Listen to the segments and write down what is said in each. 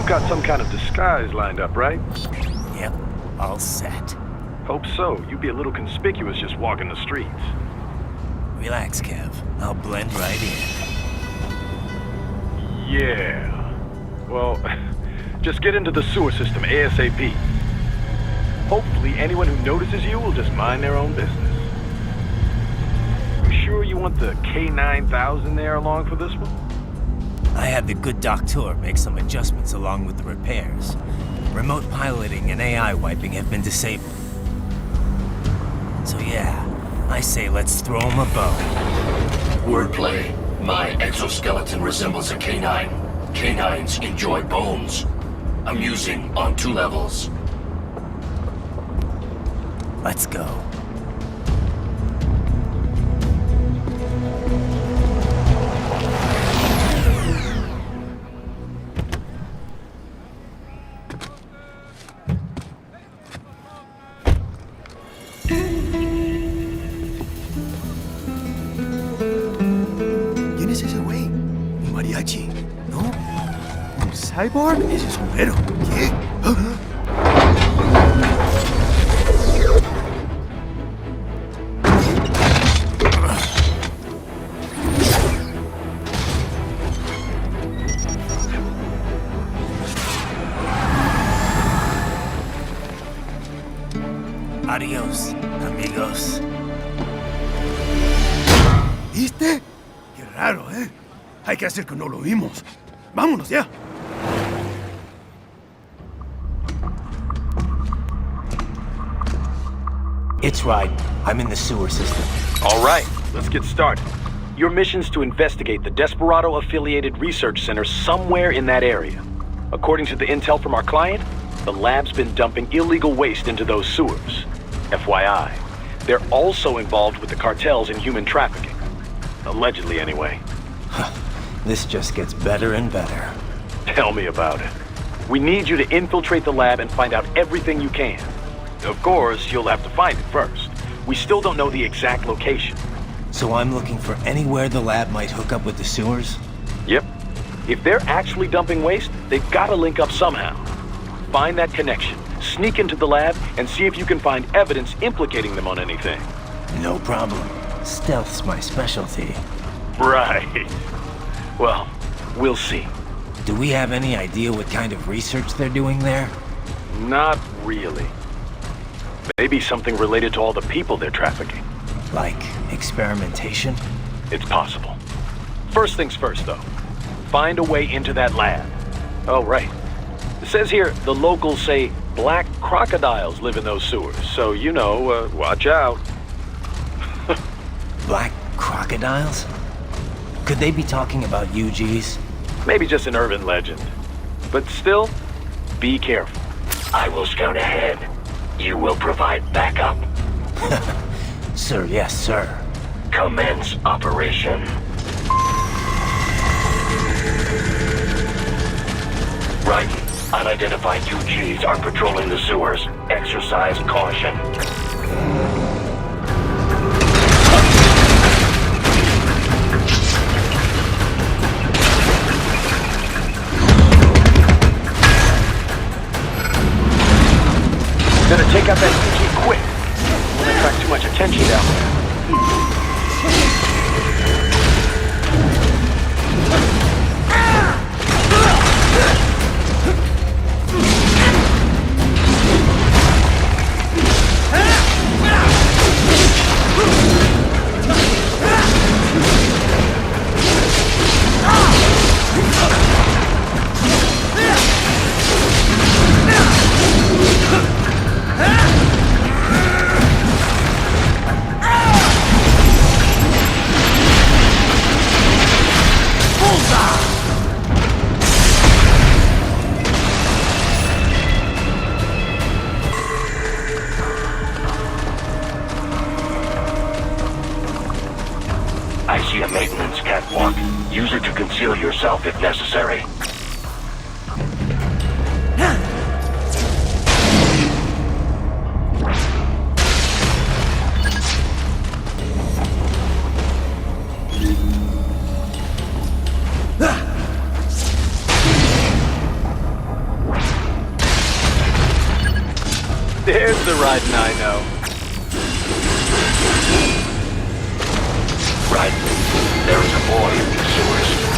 got some kind of disguise lined up, right? Yep, all set. Hope so. You'd be a little conspicuous just walking the streets. Relax, Kev. I'll blend right in. Yeah. Well, just get into the sewer system ASAP. Hopefully anyone who notices you will just mind their own business. You sure you want the K9000 there along for this one? I had the good doctor make some adjustments along with the repairs. Remote piloting and AI wiping have been disabled. So yeah, I say let's throw him a bone. Wordplay. My exoskeleton resembles a canine. Canines enjoy bones. Amusing on 2 levels. Let's go. ¿Quién es ese güey? ¿Un mariachi? ¿No? ¿Un cyborg? Ese es sombrero. ¿Qué? Adiós, amigos. ¿Viste? Qué raro, ¿eh? Hay que hacer que no lo vimos. ¡Vámonos ya! It's right. I'm in the sewer system. All right, let's get started. Your mission's to investigate the Desperado-affiliated research center somewhere in that area. According to the intel from our client, the lab's been dumping illegal waste into those sewers. FYI, they're also involved with the cartels in human trafficking. Allegedly, anyway. This just gets better and better. Tell me about it. We need you to infiltrate the lab and find out everything you can. Of course, you'll have to find it first. We still don't know the exact location. So I'm looking for anywhere the lab might hook up with the sewers? Yep. If they're actually dumping waste, they've got to link up somehow. Find that connection, sneak into the lab, and see if you can find evidence implicating them on anything. No problem. Stealth's my specialty. Right. Well, we'll see. Do we have any idea what kind of research they're doing there? Not really. Maybe something related to all the people they're trafficking. Like experimentation? It's possible. First things first, though. Find a way into that lab. Oh, right. It says here the locals say black crocodiles live in those sewers, so you know, watch out. Black crocodiles? Could they be talking about UGs? Maybe just an urban legend. But still, be careful. I will scout ahead. You will provide backup. Sir, yes, sir. Commence operation. Raiden, unidentified UGs are patrolling the sewers. Exercise caution. Better take out that UG quick. Won't attract too much attention down there. I see a maintenance catwalk. Use it to conceal yourself if necessary. There's the Raiden I know. Right. There is a boy in the sewers.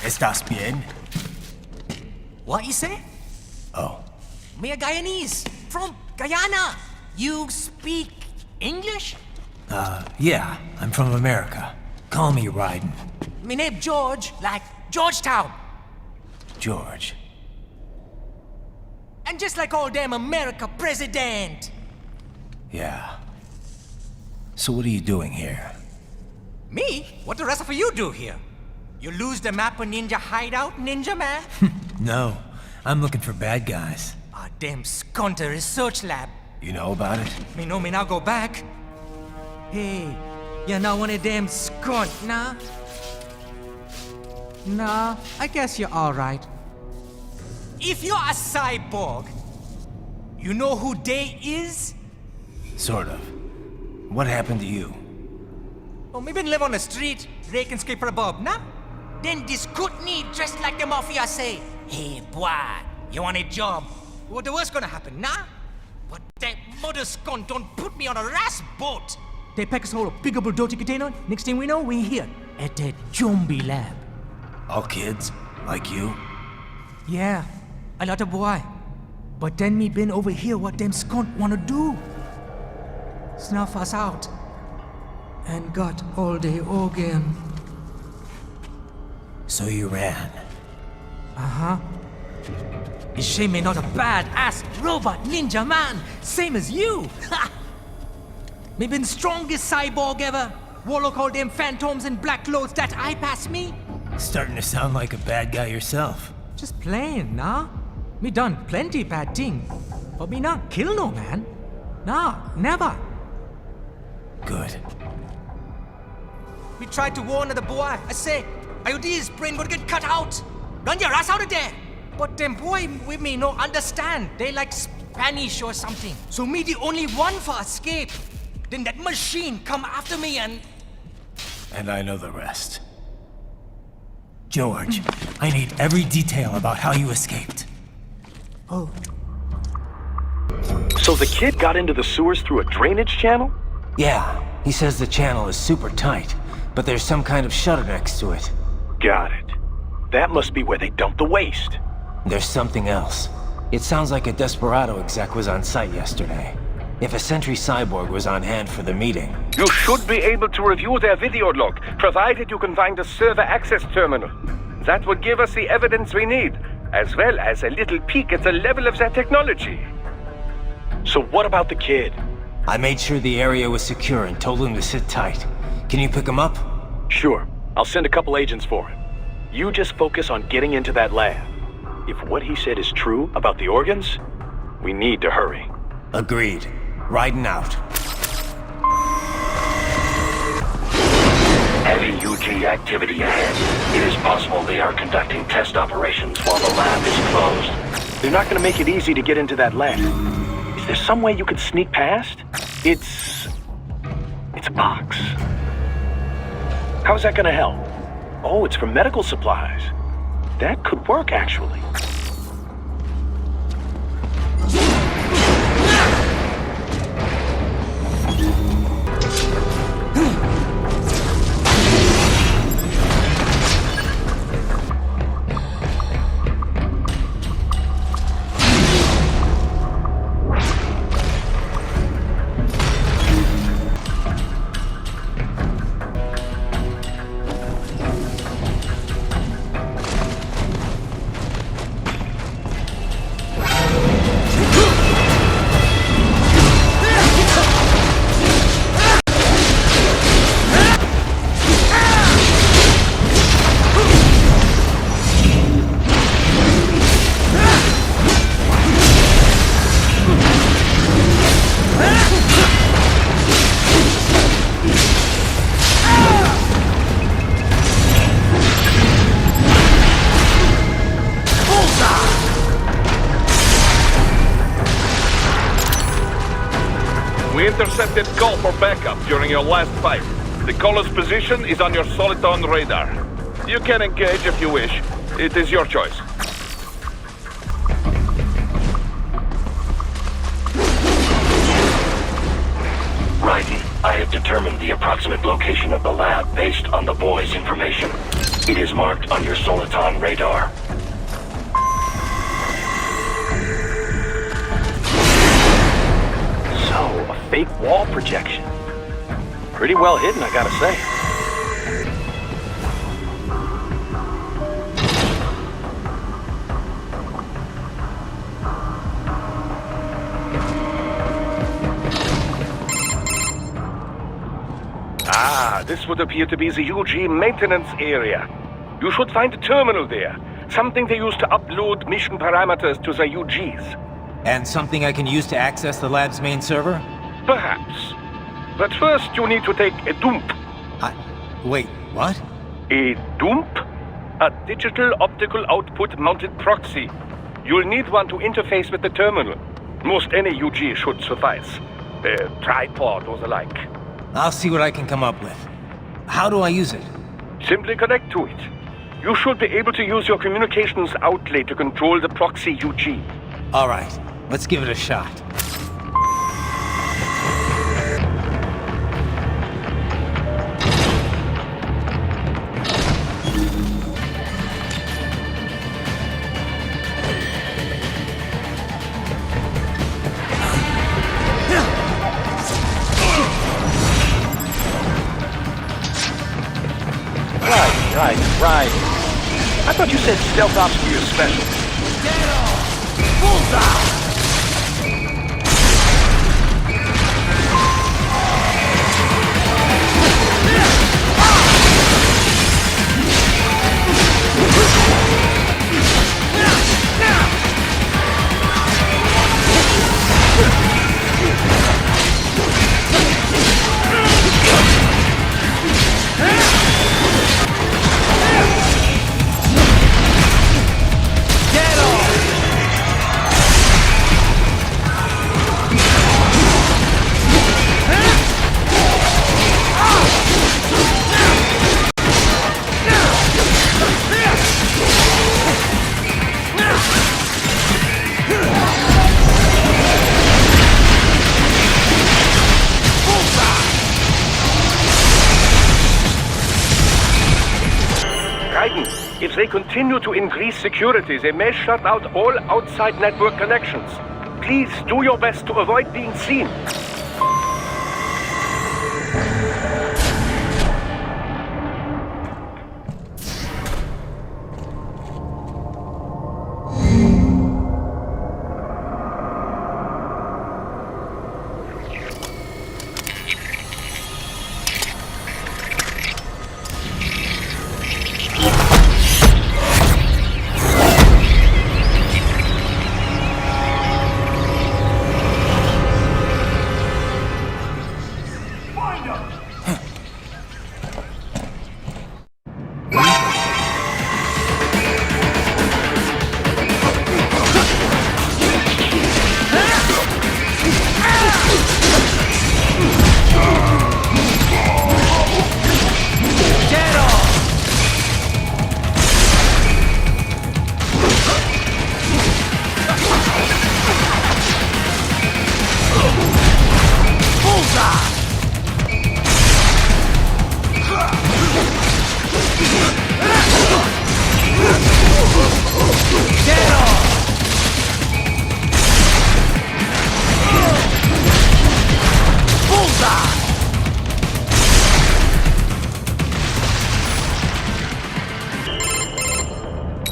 ¿Estás bien? What you say? Oh, Me a Guyanese from Guyana. You speak English? yeah, I'm from America. Call me Raiden. Me name George, like Georgetown. George. And just like all damn America president. Yeah. So what are you doing here? Me? What the rest of you do here? You lose the map of Ninja hideout, Ninja man? No, I'm looking for bad guys. Ah, damn skunter research lab. You know about it? Me know me now go back. Hey, you're not one of them skunt, nah? Nah, I guess you're alright. If you're a cyborg, you know who they is? Sort of. What happened to you? Oh, me been live on the street, rake and scrape for a bob, nah? Then this good need dressed like the mafia say, hey boy, you want a job? What the worst gonna happen, nah? But that mother scunt don't put me on a ras boat. They pack us all a bigger bulldozer container. Next thing we know, we here at that zombie lab. All kids? Like you? Yeah, a lot of boy. But then me been over here what them scunt wanna do. Snuff us out. And got all the organ. So you ran. Uh-huh. Is she me not a bad-ass robot ninja man, same as you? Ha! Me been strongest cyborg ever. Warlock all them phantoms in black clothes that eye pass me. Starting to sound like a bad guy yourself. Just plain, nah? Me done plenty bad thing. But me not kill no man. Nah, never. Good. We tried to warn the boy. I say, IOD's brain gonna get cut out. Run your ass out of there. But them boy with me no understand. They like Spanish or something. So me the only one for escape. Then that machine come after me and... And I know the rest. George, I need every detail about how you escaped. Oh. So the kid got into the sewers through a drainage channel? Yeah, he says the channel is super tight, but there's some kind of shutter next to it. Got it. That must be where they dumped the waste. There's something else. It sounds like a Desperado exec was on site yesterday. If a Sentry cyborg was on hand for the meeting... You should be able to review their video log, provided you can find a server access terminal. That would give us the evidence we need, as well as a little peek at the level of their technology. So what about the kid? I made sure the area was secure and told him to sit tight. Can you pick him up? Sure. I'll send a couple agents for him. You just focus on getting into that lab. If what he said is true about the organs, we need to hurry. Agreed. Raiden out. Heavy UG activity ahead. It is possible they are conducting test operations while the lab is closed. They're not going to make it easy to get into that lab. Is there some way you could sneak past? It's a box. How's that going to help? Oh, it's for medical supplies. That could work, actually. We intercepted call for backup during your last fight. The caller's position is on your Soliton radar. You can engage if you wish. It is your choice. Raiden, I have determined the approximate location of the lab based on the boy's information. It is marked on your Soliton radar. So, a fake wall projection. Pretty well hidden, I gotta say. This would appear to be the UG maintenance area. You should find a terminal there. Something they use to upload mission parameters to the UGs. And something I can use to access the lab's main server? Perhaps. But first you need to take a dump. Wait, what? A dump? A digital optical output mounted proxy. You'll need one to interface with the terminal. Most any UG should suffice. A tripod or the like. I'll see what I can come up with. How do I use it? Simply connect to it. You should be able to use your communications outlay to control the proxy UG. All right, let's give it a shot. Right. I thought you said stealth ops were your specialty. Raiden, if they continue to increase security, they may shut out all outside network connections. Please do your best to avoid being seen.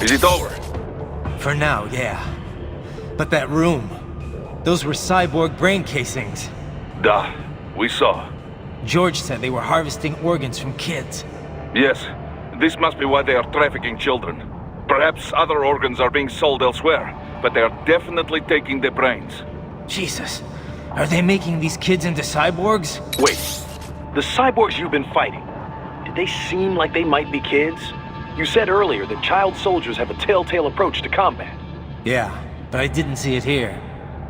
Is it over? For now, yeah. But that room, those were cyborg brain casings. Duh, we saw. George said they were harvesting organs from kids. Yes, this must be why they are trafficking children. Perhaps other organs are being sold elsewhere, but they are definitely taking their brains. Jesus, are they making these kids into cyborgs? Wait, the cyborgs you've been fighting, did they seem like they might be kids? You said earlier that child soldiers have a telltale approach to combat. Yeah, but I didn't see it here.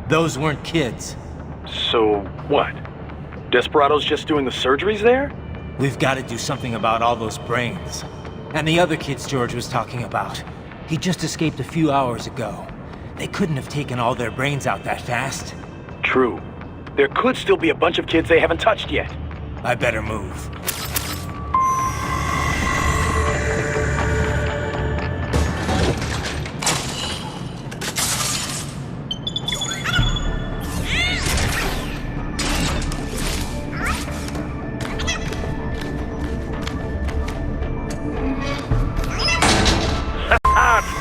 Those weren't kids. So, what? Desperado's just doing the surgeries there? We've got to do something about all those brains. And the other kids George was talking about. He just escaped a few hours ago. They couldn't have taken all their brains out that fast. True. There could still be a bunch of kids they haven't touched yet. I better move.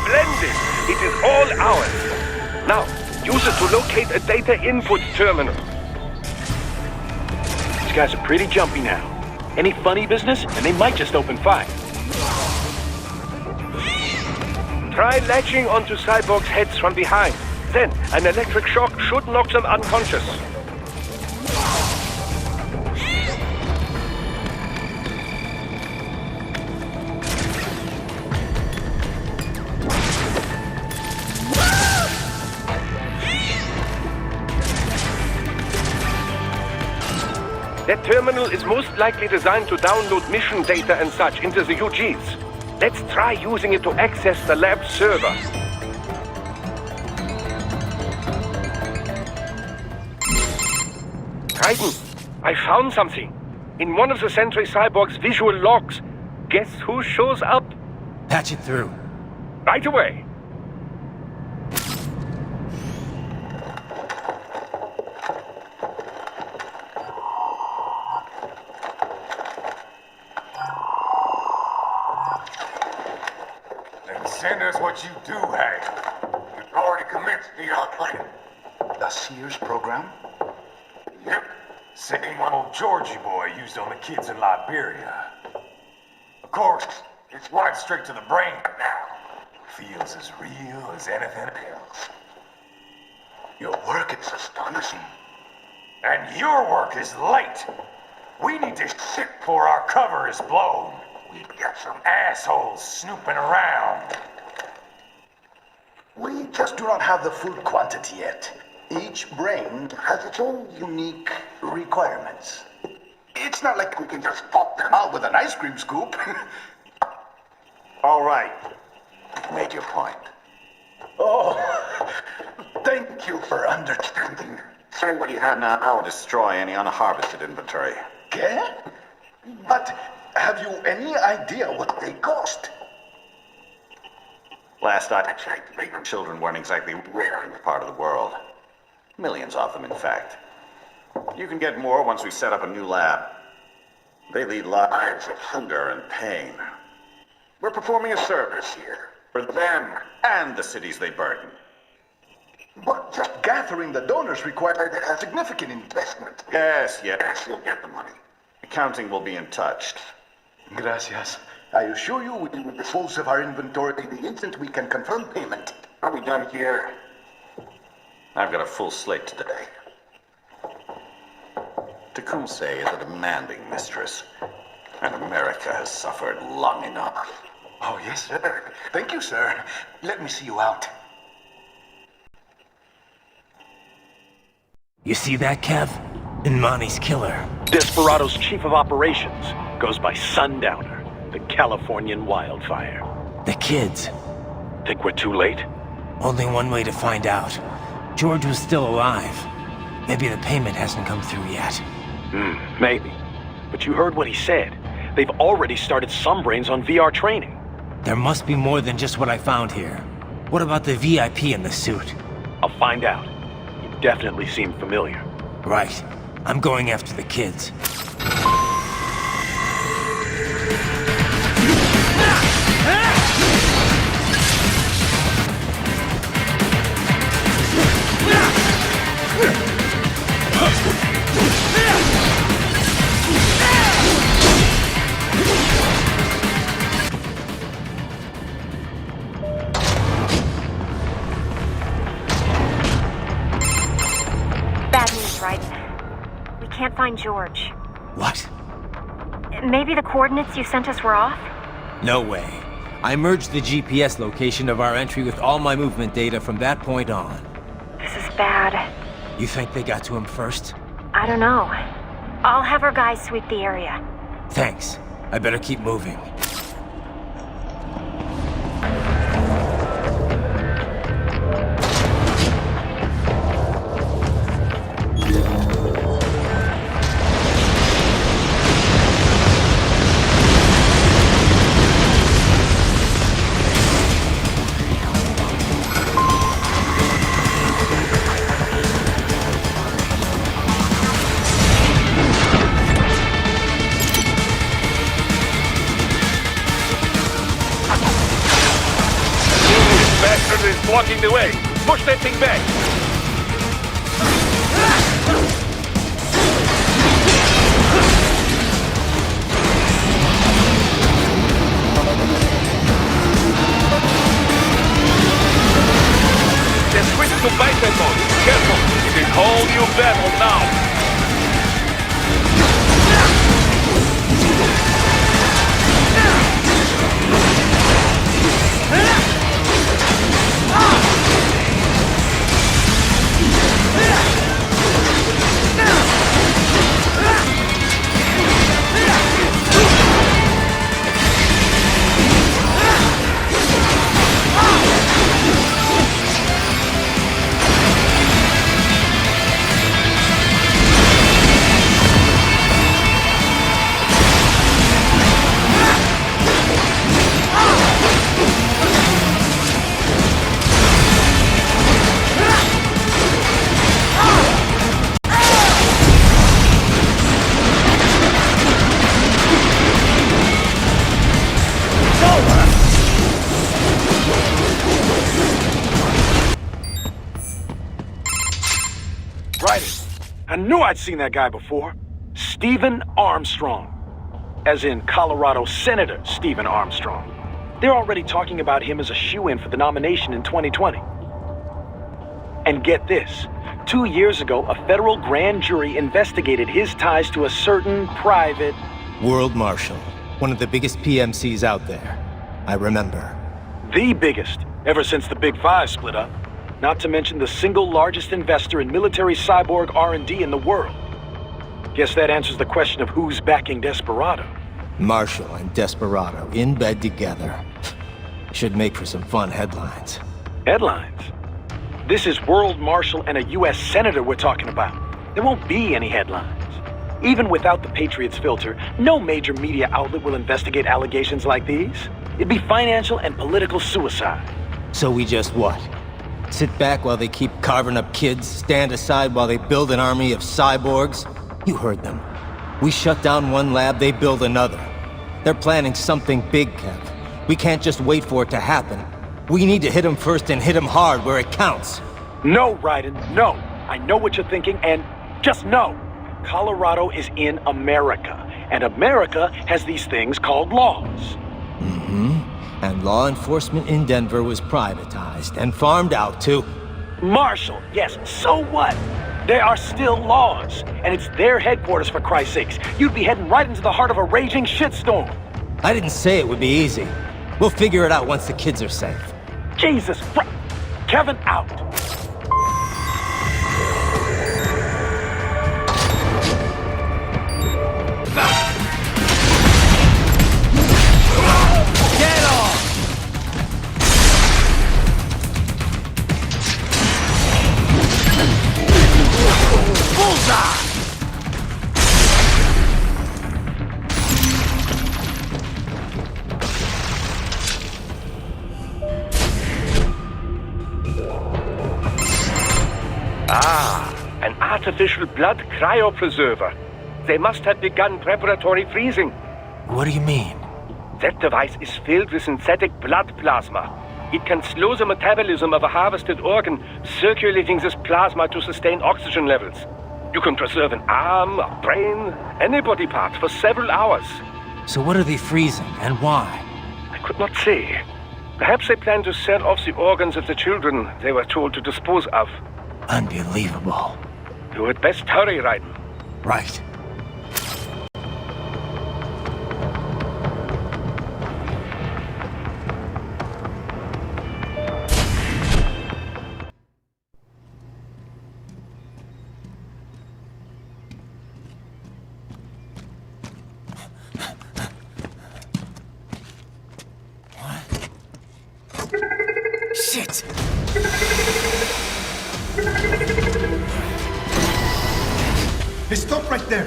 Splendid! It is all ours. Now, use it to locate a data input terminal. These guys are pretty jumpy now. Any funny business, and they might just open fire. Try latching onto cyborgs' heads from behind. Then, an electric shock should knock them unconscious. That terminal is most likely designed to download mission data and such into the UGs. Let's try using it to access the lab server. Raiden, I found something. In one of the Sentry Cyborg's visual logs. Guess who shows up? Patch it through. Right away. Send us what you do have. You've already commenced the plan. The Sears program? Yep. Same old Georgie boy used on the kids in Liberia. Of course, it's right straight to the brain now. Feels as real as anything else. Your work is astonishing. And your work is late. We need to ship before our cover is blown. We've got some assholes snooping around. We just do not have the full quantity yet. Each brain has its own unique requirements. It's not like we can just pop them out with an ice cream scoop. All right. Make your point. Oh, thank you for understanding. Say what you have now. I'll destroy any unharvested inventory. Okay? But have you any idea what they cost? Last I checked, children weren't exactly rare in this part of the world. Millions of them, in fact. You can get more once we set up a new lab. They lead lives of hunger and pain. We're performing a service here for them and the cities they burden. But just gathering the donors required a significant investment. Yes, you'll get the money. Accounting will be in touch. Gracias. I assure you we will dispose of our inventory the instant we can confirm payment. Are we done here? I've got a full slate today. Tecumseh is a demanding mistress, and America has suffered long enough. Oh, yes, sir. Thank you, sir. Let me see you out. You see that, Kev? Imani's killer. Desperado's chief of operations goes by Sundowner, the Californian wildfire. The kids. Think we're too late? Only one way to find out. George was still alive. Maybe the payment hasn't come through yet. Maybe. But you heard what he said. They've already started some brains on VR training. There must be more than just what I found here. What about the VIP in the suit? I'll find out. You definitely seem familiar. Right. I'm going after the kids. Bad news, Raiden. We can't find George. What? Maybe the coordinates you sent us were off? No way. I merged the GPS location of our entry with all my movement data from that point on. This is bad. You think they got to him first? I don't know. I'll have our guys sweep the area. Thanks. I better keep moving. Blocking the way. Push that thing back. They're switching to biped mode. Careful. It is whole new battle now. I knew I'd seen that guy before. Stephen Armstrong. As in Colorado Senator Stephen Armstrong. They're already talking about him as a shoo-in for the nomination in 2020. And get this. 2 years ago, a federal grand jury investigated his ties to a certain private... World Marshal. One of the biggest PMCs out there. I remember. The biggest, ever since the Big Five split up. Not to mention the single largest investor in military cyborg R&D in the world. Guess that answers the question of who's backing Desperado. Marshall and Desperado in bed together. Should make for some fun headlines. Headlines? This is World Marshal and a U.S. Senator we're talking about. There won't be any headlines. Even without the Patriots filter, no major media outlet will investigate allegations like these. It'd be financial and political suicide. So we just what? Sit back while they keep carving up kids, stand aside while they build an army of cyborgs? You heard them. We shut down one lab, they build another. They're planning something big, Kev. We can't just wait for it to happen. We need to hit them first and hit them hard where it counts. No, Raiden, no. I know what you're thinking, and just know. Colorado is in America, and America has these things called laws. And law enforcement in Denver was privatized and farmed out to... Marshall, yes, so what? There are still laws, and it's their headquarters, for Christ's sakes. You'd be heading right into the heart of a raging shitstorm. I didn't say it would be easy. We'll figure it out once the kids are safe. Jesus Christ. Kevin out. Get off! Bullseye! An artificial blood cryopreserver. They must have begun preparatory freezing. What do you mean? That device is filled with synthetic blood plasma. It can slow the metabolism of a harvested organ, circulating this plasma to sustain oxygen levels. You can preserve an arm, a brain, any body part for several hours. So what are they freezing, and why? I could not say. Perhaps they plan to sell off the organs of the children they were told to dispose of. Unbelievable. You had best hurry, Raiden. Right. Shit! Hey, stop right there!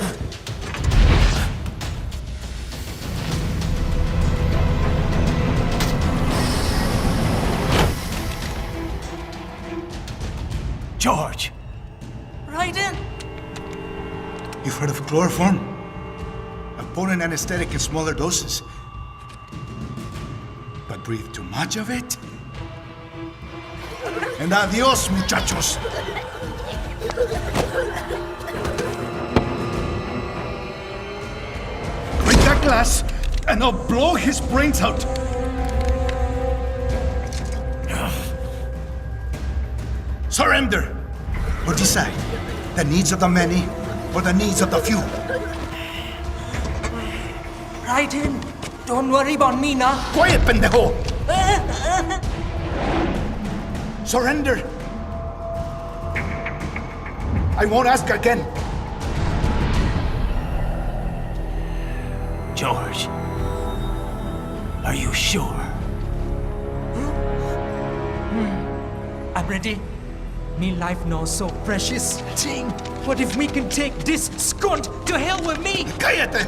George! Raiden! You've heard of chloroform? A potent anesthetic in smaller doses. But breathe too much of it? And adios, muchachos! Break that glass, and I'll blow his brains out! Surrender! Or decide, the needs of the many, or the needs of the few. Raiden, don't worry about me now. Quiet, pendejo! Surrender! I won't ask again. George, are you sure? I'm ready. Me life now so precious. Ting, what if we can take this skunt to hell with me? Cállate!